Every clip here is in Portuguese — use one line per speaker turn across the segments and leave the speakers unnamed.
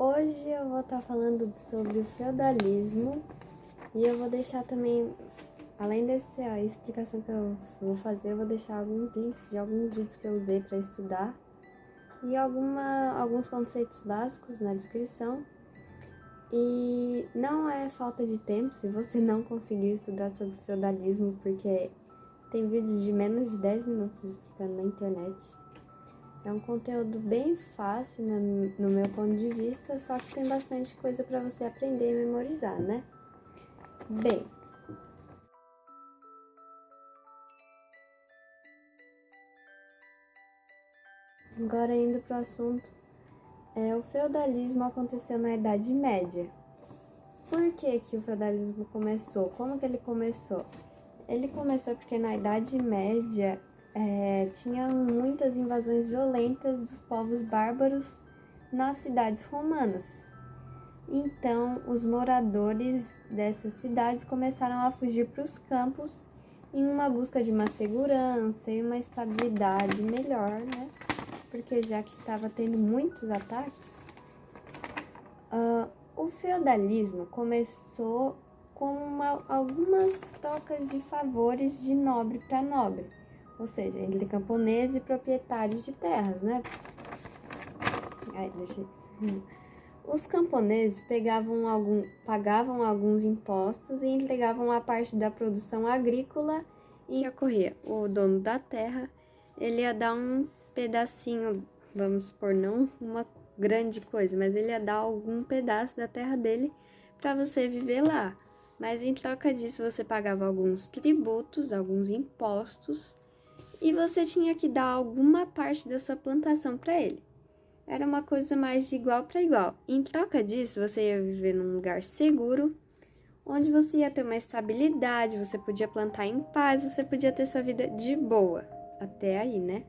Hoje eu vou estar falando sobre o feudalismo e eu vou deixar também, além dessa explicação que eu vou fazer, eu vou deixar alguns links de alguns vídeos que eu usei para estudar e alguns conceitos básicos na descrição. E não é falta de tempo se você não conseguiu estudar sobre feudalismo, porque tem vídeos de menos de 10 minutos explicando na internet. É um conteúdo bem fácil no meu ponto de vista, só que tem bastante coisa para você aprender e memorizar, né? Bem, agora indo para o assunto, o feudalismo aconteceu na Idade Média. Por que o feudalismo começou? Como que ele começou? Ele começou porque na Idade Média tinha muitas invasões violentas dos povos bárbaros nas cidades romanas. Então, os moradores dessas cidades começaram a fugir para os campos em uma busca de uma segurança e uma estabilidade melhor, né? Porque já que estava tendo muitos ataques, o feudalismo começou com algumas trocas de favores de nobre para nobre, ou seja, entre camponeses e proprietários de terras, né? Os camponeses pagavam alguns impostos e entregavam a parte da produção agrícola e ocorria. O dono da terra, ele ia dar um pedacinho, vamos supor, não uma grande coisa, mas ele ia dar algum pedaço da terra dele para você viver lá. Mas em troca disso você pagava alguns tributos, alguns impostos e você tinha que dar alguma parte da sua plantação para ele. Era uma coisa mais de igual para igual. Em troca disso, você ia viver num lugar seguro, onde você ia ter uma estabilidade, você podia plantar em paz, você podia ter sua vida de boa. Até aí, né?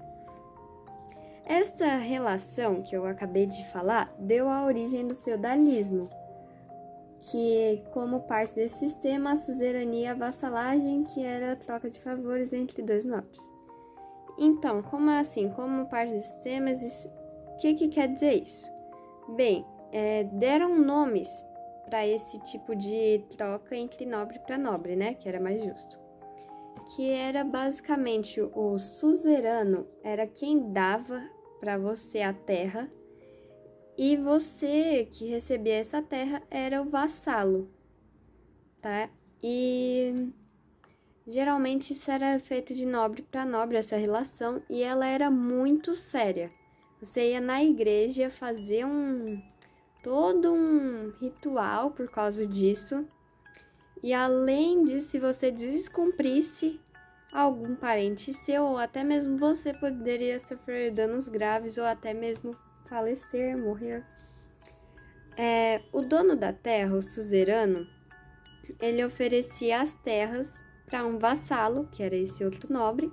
Esta relação que eu acabei de falar deu a origem do feudalismo, que como parte desse sistema, a suzerania e a vassalagem, que era a troca de favores entre dois nobres. Então, como assim? Como parte desse sistema, o que quer dizer isso? Bem, deram nomes para esse tipo de troca entre nobre para nobre, né? Que era mais justo. Que era basicamente o suzerano, era quem dava para você a terra e você que recebia essa terra era o vassalo, tá? E geralmente isso era feito de nobre para nobre, essa relação, e ela era muito séria. Você ia na igreja fazer todo um ritual por causa disso. E além disso, se você descumprisse, algum parente seu ou até mesmo você poderia sofrer danos graves ou até mesmo falecer, morrer. O dono da terra, o suzerano, ele oferecia as terras para um vassalo, que era esse outro nobre,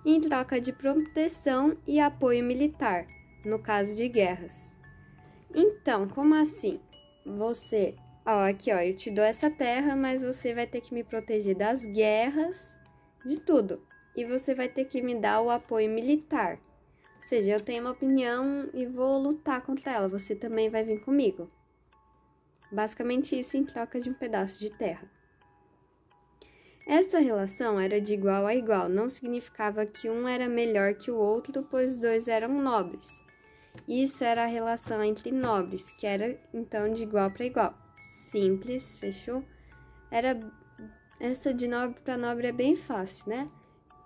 em troca de proteção e apoio militar, no caso de guerras. Então, como assim? Você, aqui eu te dou essa terra, mas você vai ter que me proteger das guerras, de tudo. E você vai ter que me dar o apoio militar. Ou seja, eu tenho uma opinião e vou lutar contra ela, você também vai vir comigo. Basicamente isso em troca de um pedaço de terra. Essa relação era de igual a igual, não significava que um era melhor que o outro, pois os dois eram nobres. Isso era a relação entre nobres, que era então de igual para igual. Simples, fechou? Essa de nobre para nobre é bem fácil, né?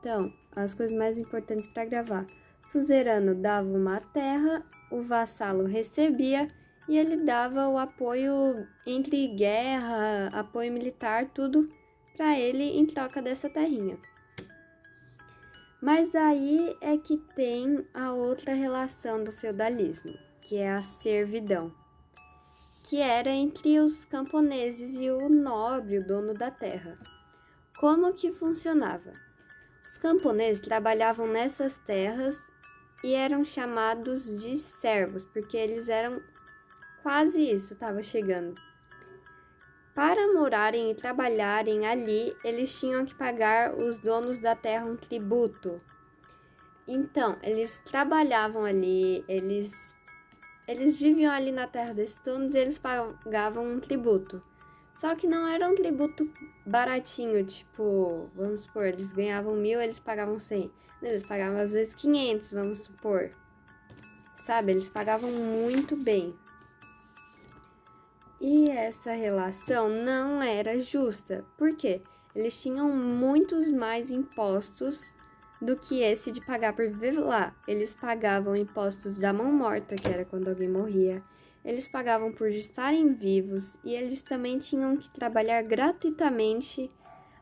Então, as coisas mais importantes para gravar. Suzerano dava uma terra, o vassalo recebia e ele dava o apoio entre guerra, apoio militar, tudo para ele em troca dessa terrinha. Mas aí é que tem a outra relação do feudalismo, que é a servidão, que era entre os camponeses e o nobre, o dono da terra. Como que funcionava? Os camponeses trabalhavam nessas terras e eram chamados de servos, porque eles eram quase isso, estava chegando. Para morarem e trabalharem ali, eles tinham que pagar os donos da terra um tributo. Então, eles trabalhavam ali, eles eles viviam ali na terra desses donos e eles pagavam um tributo. Só que não era um tributo baratinho, tipo, vamos supor, eles ganhavam 1.000, eles pagavam 100. Eles pagavam às vezes 500, vamos supor. Sabe, eles pagavam muito bem. E essa relação não era justa. Por quê? Eles tinham muitos mais impostos do que esse de pagar por viver lá. Eles pagavam impostos da mão morta, que era quando alguém morria. Eles pagavam por estarem vivos e eles também tinham que trabalhar gratuitamente,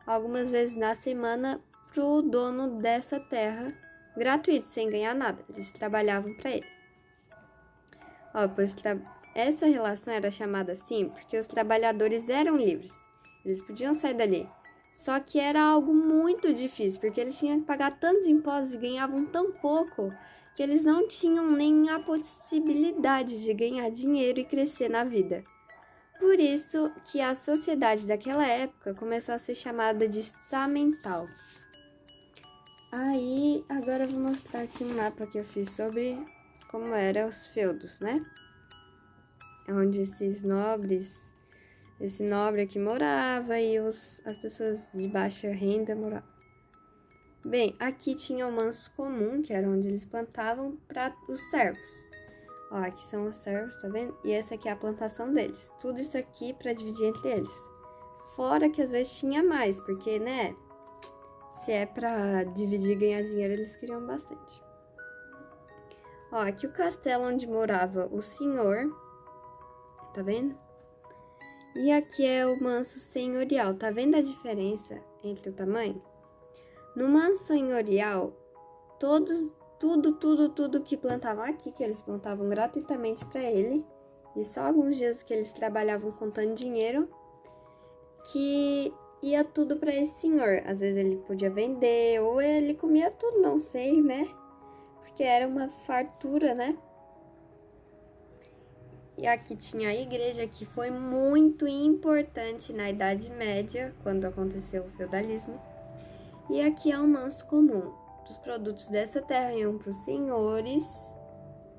algumas vezes na semana, pro dono dessa terra, gratuito, sem ganhar nada. Eles trabalhavam para ele. Ó, pois essa relação era chamada assim porque os trabalhadores eram livres. Eles podiam sair dali. Só que era algo muito difícil, porque eles tinham que pagar tantos impostos e ganhavam tão pouco que eles não tinham nem a possibilidade de ganhar dinheiro e crescer na vida. Por isso que a sociedade daquela época começou a ser chamada de estamental. Aí, agora eu vou mostrar aqui um mapa que eu fiz sobre como eram os feudos, né? Onde esses nobres, esse nobre aqui morava e as pessoas de baixa renda moravam. Bem, aqui tinha o manso comum, que era onde eles plantavam para os servos. Ó, aqui são os servos, tá vendo? E essa aqui é a plantação deles. Tudo isso aqui para dividir entre eles. Fora que às vezes tinha mais, porque, né? Se é para dividir e ganhar dinheiro, eles queriam bastante. Ó, aqui o castelo onde morava o senhor, tá vendo? E aqui é o manso senhorial. Tá vendo a diferença entre o tamanho? No manso senhorial, tudo que plantavam aqui, que eles plantavam gratuitamente para ele, e só alguns dias que eles trabalhavam contando dinheiro, que ia tudo para esse senhor. Às vezes ele podia vender, ou ele comia tudo, não sei, né? Porque era uma fartura, né? E aqui tinha a igreja, que foi muito importante na Idade Média, quando aconteceu o feudalismo. E aqui é o manso comum. Os produtos dessa terra iam para os senhores,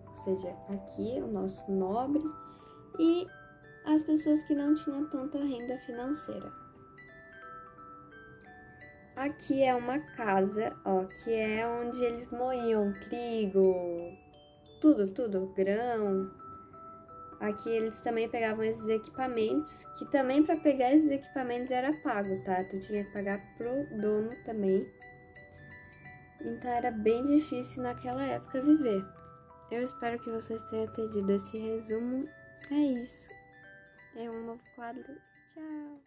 ou seja, aqui o nosso nobre, e as pessoas que não tinham tanta renda financeira. Aqui é uma casa, ó, que é onde eles moíam trigo, tudo, grão. Aqui eles também pegavam esses equipamentos, que também para pegar esses equipamentos era pago, tá? Tu tinha que pagar pro dono também. Então era bem difícil naquela época viver. Eu espero que vocês tenham entendido esse resumo. É isso. É um novo quadro. Tchau!